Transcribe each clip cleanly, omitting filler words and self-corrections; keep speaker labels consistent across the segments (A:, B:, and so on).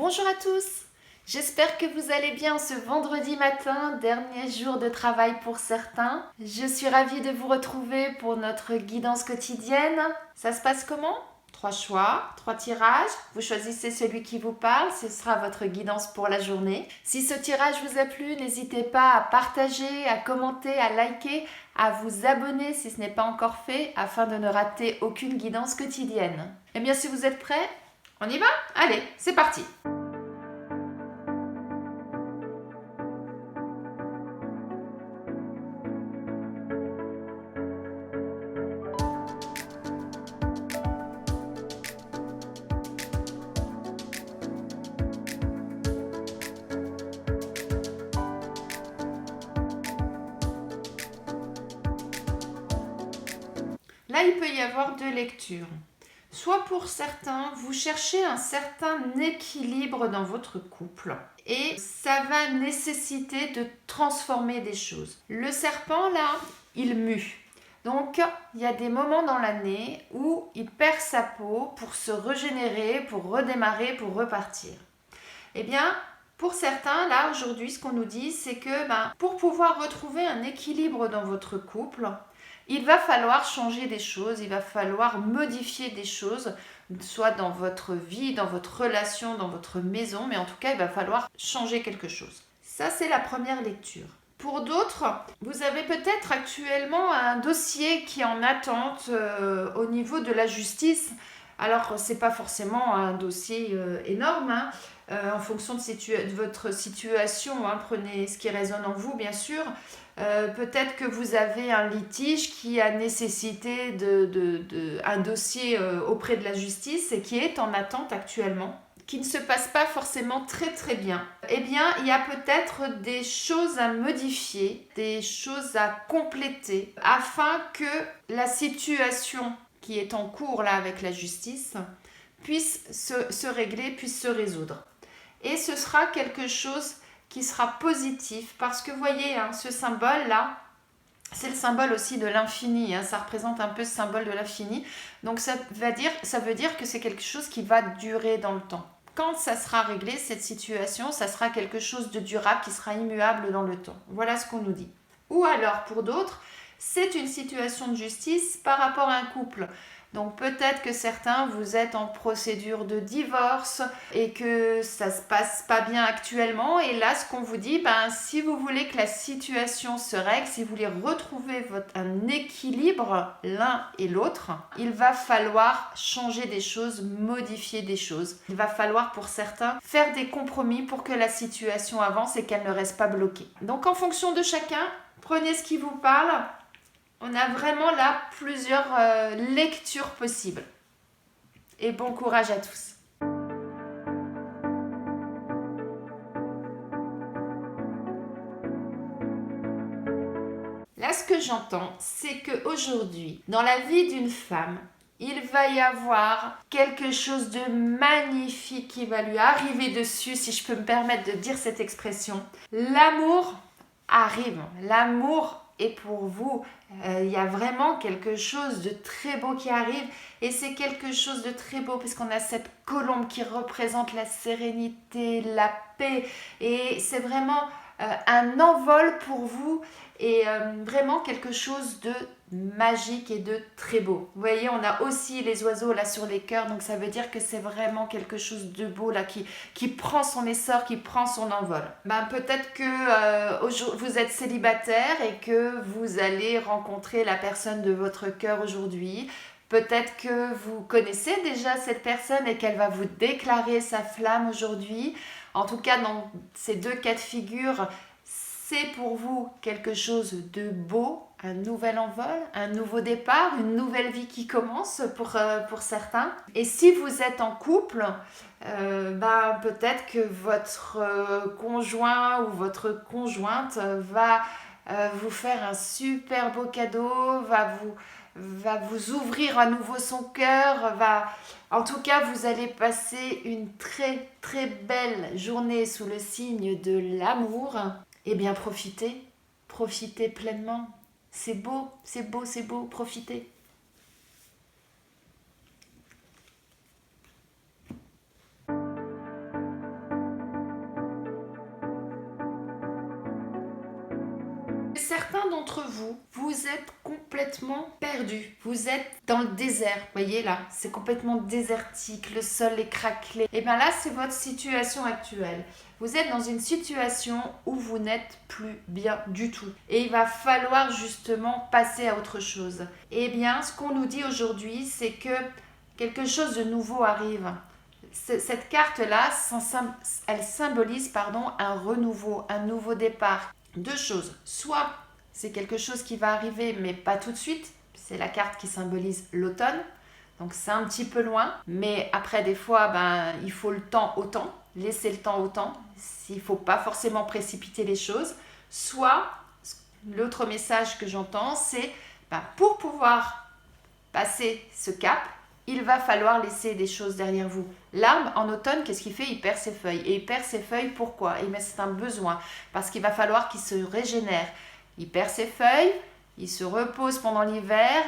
A: Bonjour à tous, j'espère que vous allez bien ce vendredi matin, dernier jour de travail pour certains. Je suis ravie de vous retrouver pour notre guidance quotidienne. Ça se passe comment? 3 choix, 3 tirages. Vous choisissez celui qui vous parle, ce sera votre guidance pour la journée. Si ce tirage vous a plu, n'hésitez pas à partager, à commenter, à liker, à vous abonner si ce n'est pas encore fait afin de ne rater aucune guidance quotidienne. Eh bien, si vous êtes prêts, on y va? Allez, c'est parti! Là, il peut y avoir deux lectures. Soit pour certains, vous cherchez un certain équilibre dans votre couple et ça va nécessiter de transformer des choses. Le serpent, là, il mue. Donc, il y a des moments dans l'année où il perd sa peau pour se régénérer, pour redémarrer, pour repartir. Eh bien, pour certains, là, aujourd'hui, ce qu'on nous dit, c'est que pour pouvoir retrouver un équilibre dans votre couple, il va falloir changer des choses, il va falloir modifier des choses, soit dans votre vie, dans votre relation, dans votre maison, mais en tout cas, il va falloir changer quelque chose. Ça, c'est la première lecture. Pour d'autres, vous avez peut-être actuellement un dossier qui est en attente au niveau de la justice. Alors, ce n'est pas forcément un dossier énorme, en fonction de votre situation, prenez ce qui résonne en vous, bien sûr. Peut-être que vous avez un litige qui a nécessité un dossier auprès de la justice et qui est en attente actuellement, qui ne se passe pas forcément très très bien. Eh bien, il y a peut-être des choses à modifier, des choses à compléter, afin que la situation qui est en cours là avec la justice puisse se régler, puisse se résoudre. Et ce sera quelque chose qui sera positif parce que vous voyez, ce symbole-là, c'est le symbole aussi de l'infini, ça représente un peu ce symbole de l'infini. Donc ça veut dire que c'est quelque chose qui va durer dans le temps. Quand ça sera réglé, cette situation, ça sera quelque chose de durable qui sera immuable dans le temps. Voilà ce qu'on nous dit. Ou alors, pour d'autres, c'est une situation de justice par rapport à un couple. Donc peut-être que certains, vous êtes en procédure de divorce et que ça se passe pas bien actuellement. Et là, ce qu'on vous dit, si vous voulez que la situation se règle, si vous voulez retrouver un équilibre l'un et l'autre, il va falloir changer des choses, modifier des choses. Il va falloir pour certains faire des compromis pour que la situation avance et qu'elle ne reste pas bloquée. Donc en fonction de chacun, prenez ce qui vous parle. On a vraiment là plusieurs lectures possibles. Et bon courage à tous. Là, ce que j'entends, c'est qu'aujourd'hui, dans la vie d'une femme, il va y avoir quelque chose de magnifique qui va lui arriver dessus, si je peux me permettre de dire cette expression. L'amour arrive. L'amour est pour vous. Il y a vraiment quelque chose de très beau qui arrive et c'est quelque chose de très beau puisqu'on a cette colombe qui représente la sérénité, la paix et c'est vraiment un envol pour vous et vraiment quelque chose de magique et de très beau. Vous voyez, on a aussi les oiseaux là sur les cœurs, donc ça veut dire que c'est vraiment quelque chose de beau là qui prend son essor, qui prend son envol. Peut-être que vous êtes célibataire et que vous allez rencontrer la personne de votre cœur aujourd'hui. Peut-être que vous connaissez déjà cette personne et qu'elle va vous déclarer sa flamme aujourd'hui. En tout cas, dans ces deux cas de figure, c'est pour vous quelque chose de beau, un nouvel envol, un nouveau départ, une nouvelle vie qui commence pour certains. Et si vous êtes en couple, peut-être que votre conjoint ou votre conjointe va vous faire un super beau cadeau, va vous ouvrir à nouveau son cœur, en tout cas, vous allez passer une très très belle journée sous le signe de l'amour. Eh bien, profitez pleinement. C'est beau, c'est beau, c'est beau, profitez. certains d'entre vous, vous êtes complètement perdus. Vous êtes dans le désert. Vous voyez là, c'est complètement désertique, le sol est craquelé. Et bien là, c'est votre situation actuelle. Vous êtes dans une situation où vous n'êtes plus bien du tout. Et il va falloir justement passer à autre chose. Et bien, ce qu'on nous dit aujourd'hui, c'est que quelque chose de nouveau arrive. Cette carte-là, elle symbolise un renouveau, un nouveau départ. Deux choses. Soit c'est quelque chose qui va arriver, mais pas tout de suite. C'est la carte qui symbolise l'automne. Donc c'est un petit peu loin. Mais après, des fois, il faut le temps au temps. Laisser le temps au temps. Il ne faut pas forcément précipiter les choses. Soit, l'autre message que j'entends, c'est pour pouvoir passer ce cap, il va falloir laisser des choses derrière vous. L'arbre, en automne, qu'est-ce qu'il fait? Il perd ses feuilles. Et il perd ses feuilles, pourquoi? C'est un besoin, parce qu'il va falloir qu'il se régénère. Il perd ses feuilles, il se repose pendant l'hiver,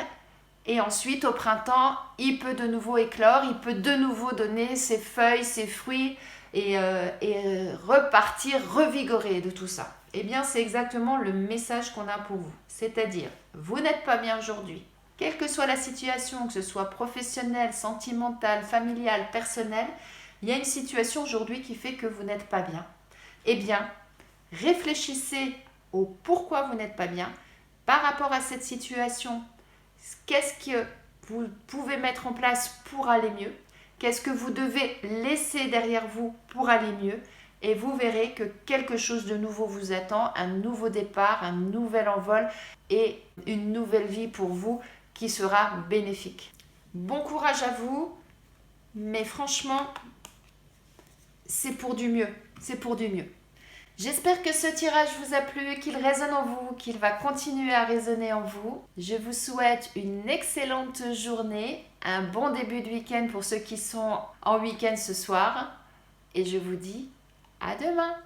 A: et ensuite, au printemps, il peut de nouveau éclore, il peut de nouveau donner ses feuilles, ses fruits, et repartir revigoré de tout ça. Eh bien, c'est exactement le message qu'on a pour vous. C'est-à-dire, vous n'êtes pas bien aujourd'hui. Quelle que soit la situation, que ce soit professionnelle, sentimentale, familiale, personnelle, il y a une situation aujourd'hui qui fait que vous n'êtes pas bien. Eh bien, réfléchissez au pourquoi vous n'êtes pas bien par rapport à cette situation. Qu'est-ce que vous pouvez mettre en place pour aller mieux? Qu'est-ce que vous devez laisser derrière vous pour aller mieux? Et vous verrez que quelque chose de nouveau vous attend, un nouveau départ, un nouvel envol et une nouvelle vie pour vous qui sera bénéfique. Bon courage à vous, mais franchement, c'est pour du mieux, c'est pour du mieux. J'espère que ce tirage vous a plu, qu'il résonne en vous, qu'il va continuer à résonner en vous. Je vous souhaite une excellente journée, un bon début de week-end pour ceux qui sont en week-end ce soir. Et je vous dis à demain!